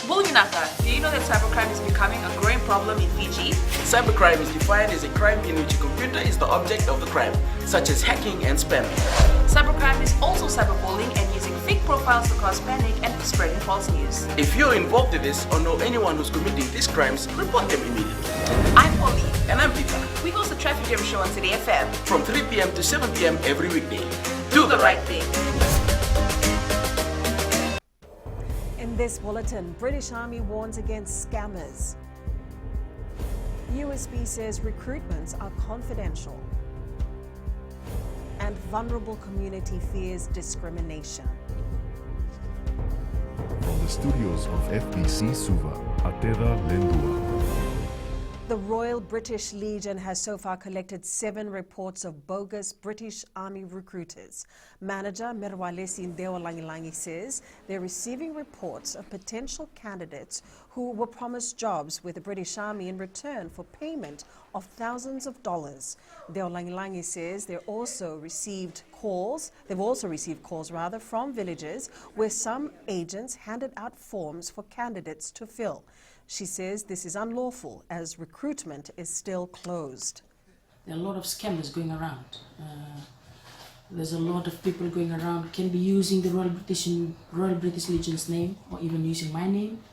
Bulginaka, do you know that cybercrime is becoming a growing problem in Fiji? Cybercrime is defined as a crime in which a computer is the object of the crime, such as hacking and spamming. Cybercrime is also cyberbullying and using fake profiles to cause panic and spreading false news. If you're involved in this or know anyone who's committing these crimes, report them immediately. I'm Polly. And I'm Peter. We host the Traffic Jam Show on City FM. From 3 p.m. to 7 p.m. every weekday. Do the right thing. In this bulletin, British Army warns against scammers. USB says recruitments are confidential. And vulnerable community fears discrimination. From the studios of FBC Suva, Ateda Lendua. The Royal British Legion has so far collected 7 reports of bogus British Army recruiters. Manager Merwalesi Ndeolangilangi says they're receiving reports of potential candidates who were promised jobs with the British Army in return for payment of thousands of dollars. Ndeolangilangi says they've also received calls from villagers where some agents handed out forms for candidates to fill. She says this is unlawful as recruitment is still closed. There are a lot of scammers going around. There's a lot of people going around, can be using the Royal British Legion's name or even using my name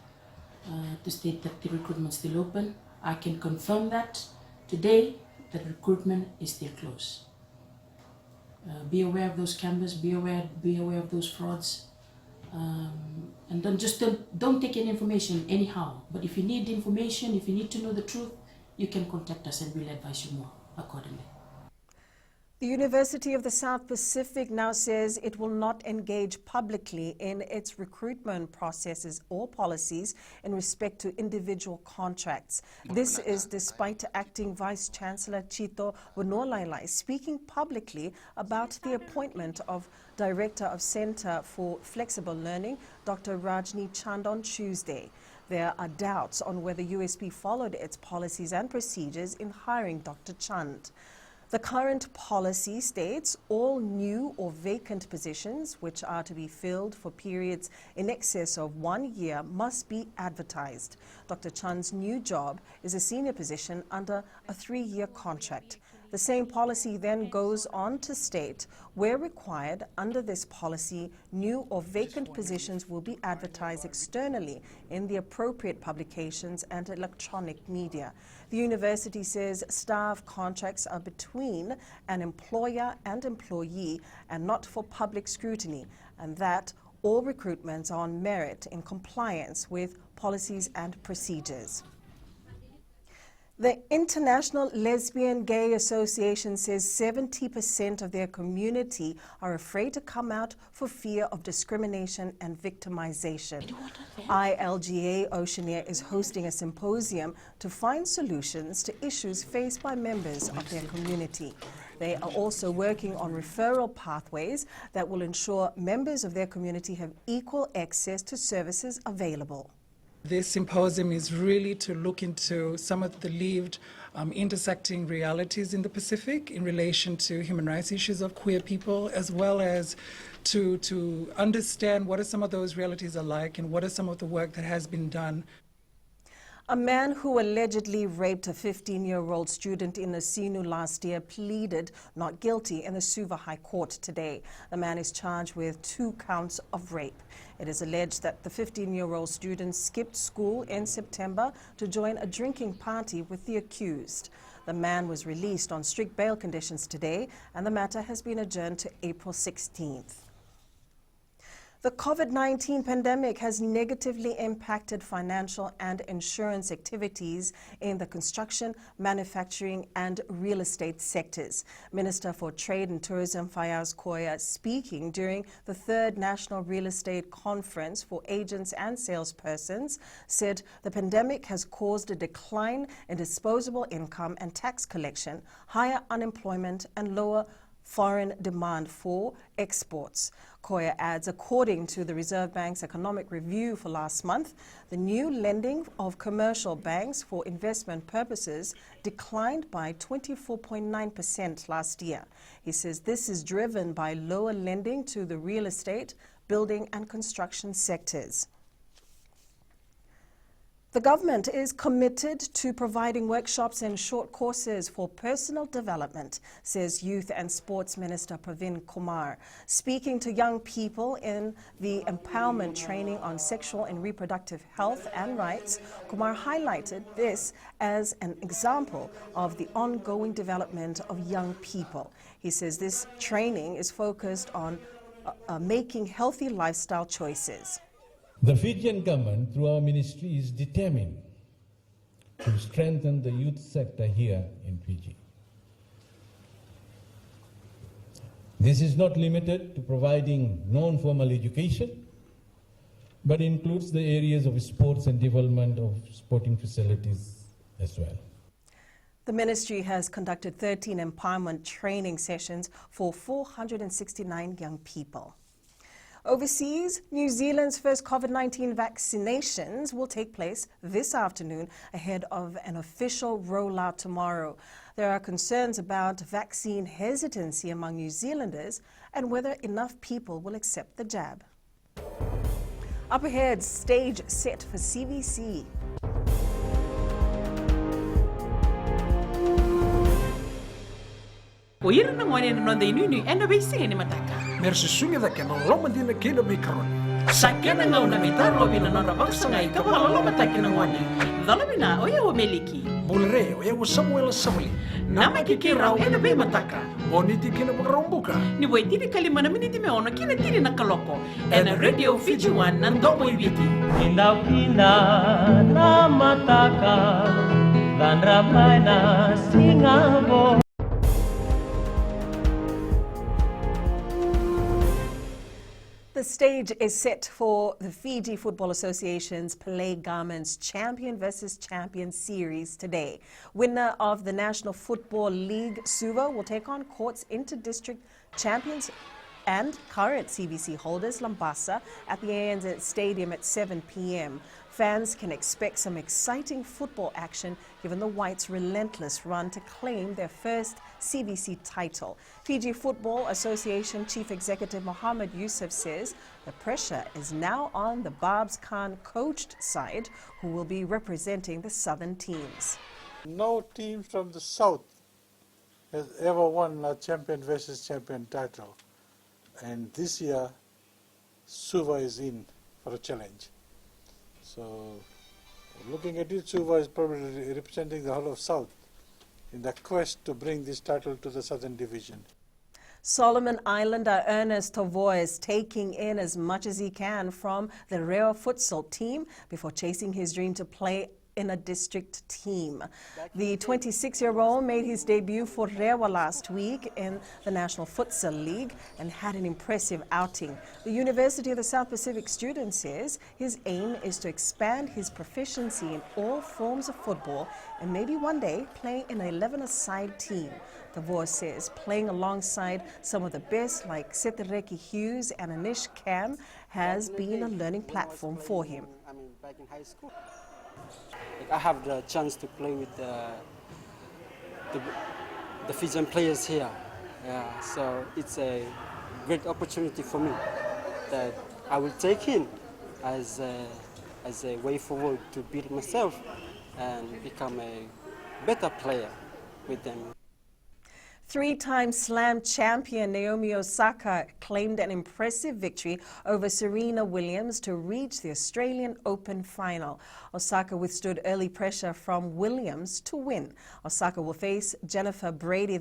to state that the recruitment is still open. I can confirm that today that recruitment is still closed. Be aware of those scammers, be aware of those frauds. And don't take any information anyhow. But if you need information, if you need to know the truth, you can contact us and we'll advise you more accordingly. The University of the South Pacific now says it will not engage publicly in its recruitment processes or policies in respect to individual contracts. This is despite acting Vice Chancellor Chito Bonolailai speaking publicly about the appointment of Director of Center for Flexible Learning, Dr. Rajni Chand, on Tuesday. There are doubts on whether USP followed its policies and procedures in hiring Dr. Chand. The current policy states all new or vacant positions which are to be filled for periods in excess of 1 year must be advertised. Dr. Chand's new job is a senior position under a 3-year contract. The same policy then goes on to state, where required under this policy, new or vacant positions will be advertised externally in the appropriate publications and electronic media. The university says staff contracts are between an employer and employee and not for public scrutiny, and that all recruitments are on merit in compliance with policies and procedures. The International Lesbian Gay Association says 70% of their community are afraid to come out for fear of discrimination and victimization. ILGA Oceania is hosting a symposium to find solutions to issues faced by members of their community. They are also working on referral pathways that will ensure members of their community have equal access to services available. This symposium is really to look into some of the lived intersecting realities in the Pacific in relation to human rights issues of queer people, as well as to understand what are some of those realities are like and what are some of the work that has been done. A man who allegedly raped a 15-year-old student in Asinu last year pleaded not guilty in the Suva High Court today. The man is charged with 2 counts of rape. It is alleged that the 15-year-old student skipped school in September to join a drinking party with the accused. The man was released on strict bail conditions today, and the matter has been adjourned to April 16th. The COVID-19 pandemic has negatively impacted financial and insurance activities in the construction, manufacturing and real estate sectors. Minister for Trade and Tourism Fayaz Koya, speaking during the 3rd National Real Estate Conference for Agents and Salespersons, said the pandemic has caused a decline in disposable income and tax collection, higher unemployment and lower foreign demand for exports. Koya adds, according to the Reserve Bank's economic review for last month, the new lending of commercial banks for investment purposes declined by 24.9% last year. He says this is driven by lower lending to the real estate, building and construction sectors. The government is committed to providing workshops and short courses for personal development, says Youth and Sports Minister Pravin Kumar. Speaking to young people in the empowerment training on sexual and reproductive health and rights, Kumar highlighted this as an example of the ongoing development of young people. He says this training is focused on making healthy lifestyle choices. The Fijian government, through our ministry, is determined to strengthen the youth sector here in Fiji. This is not limited to providing non-formal education, but includes the areas of sports and development of sporting facilities as well. The ministry has conducted 13 empowerment training sessions for 469 young people. Overseas, New Zealand's first COVID-19 vaccinations will take place this afternoon ahead of an official rollout tomorrow. There are concerns about vaccine hesitancy among New Zealanders and whether enough people will accept the jab. Up ahead, stage set for CVC. Oira na ngone no de nunu ena be singa ni mataka. Mersi sunga da kena loma dina kena me karon. Sakena ngau na mitaro bina no na baksa ka wala lo mataki na ngone. Dala bina oya o meliki. Bulre o ya Samuel Samuli. Nama ki rau ena be mataka. Oni ti kena makarombuka. Ni wai tiri kalima na miniti me ono kina tiri na kaloko. Ena Radio Fiji One nandomo ibiti. Pindah-pindah na mataka dan ramai na singabo. The stage is set for the Fiji Football Association's Play Garments Champion versus Champion series today. Winner of the National Football League, Suva, will take on Court's Inter-District Champions and current CVC holders, Lambasa, at the ANZ Stadium at 7 p.m. Fans can expect some exciting football action given the Whites' relentless run to claim their first CVC title. Fiji Football Association Chief Executive Mohammed Yusuf says the pressure is now on the Barbs Khan coached side, who will be representing the southern teams. No team from the south has ever won a champion versus champion title. And this year, Suva is in for a challenge. So, looking at it, Suva is probably representing the whole of South in the quest to bring this title to the Southern Division. Solomon Islander Ernest Tavoy is taking in as much as he can from the Rewa futsal team before chasing his dream to play in a district team. The 26-year-old made his debut for Rewa last week in the National Futsal League and had an impressive outing. The University of the South Pacific student says his aim is to expand his proficiency in all forms of football and maybe one day play in an 11-a-side team. The voice says playing alongside some of the best like Setereki Hughes and Anish Kam has been a learning platform for him. Back in high school, I have the chance to play with the Fijian players here. Yeah, so it's a great opportunity for me that I will take in as a way forward to build myself and become a better player with them. Three-time slam champion Naomi Osaka claimed an impressive victory over Serena Williams to reach the Australian Open final. Osaka withstood early pressure from Williams to win. Osaka will face Jennifer Brady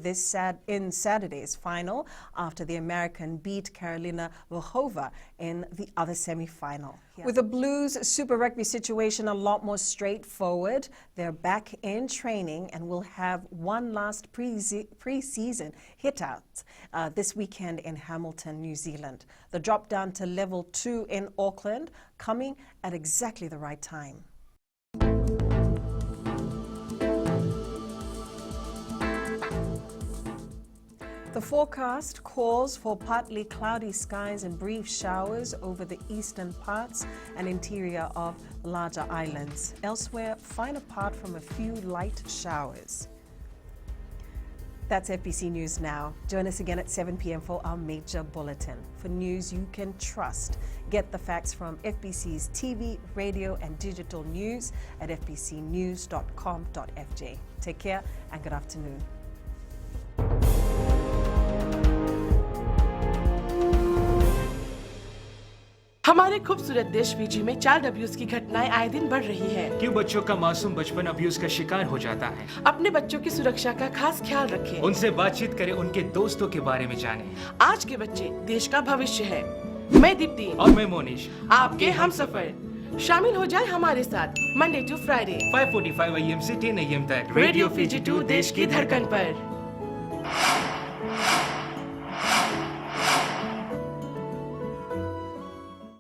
in Saturday's final after the American beat Karolina Vlhova in the other semi-final. With the Blues Super Rugby situation a lot more straightforward, they're back in training and will have one last pre-season hit-out this weekend in Hamilton, New Zealand. The drop down to level 2 in Auckland coming at exactly the right time. The forecast calls for partly cloudy skies and brief showers over the eastern parts and interior of larger islands. Elsewhere, fine apart from a few light showers. That's FBC News Now. Join us again at 7 p.m. for our major bulletin. For news you can trust, get the facts from FBC's TV, radio, and digital news at fbcnews.com.fj. Take care and good afternoon. हमारे खूबसूरत देश Fiji में child abuse की घटनाएं आए दिन बढ़ रही है। क्यों बच्चों का मासूम बचपन अब्यूज का शिकार हो जाता है? अपने बच्चों की सुरक्षा का खास ख्याल रखें। उनसे बातचीत करें, उनके दोस्तों के बारे में जानें। आज के बच्चे देश का भविष्य है। मैं दीप्ति और मैं मोनिश, आपके हमसफर। शामिल हो जाए हमारे साथ मंडे टू फ्राइडे 5:45 AM से 10 AM तक रेडियो फिजी 2 देश की धड़कन पर।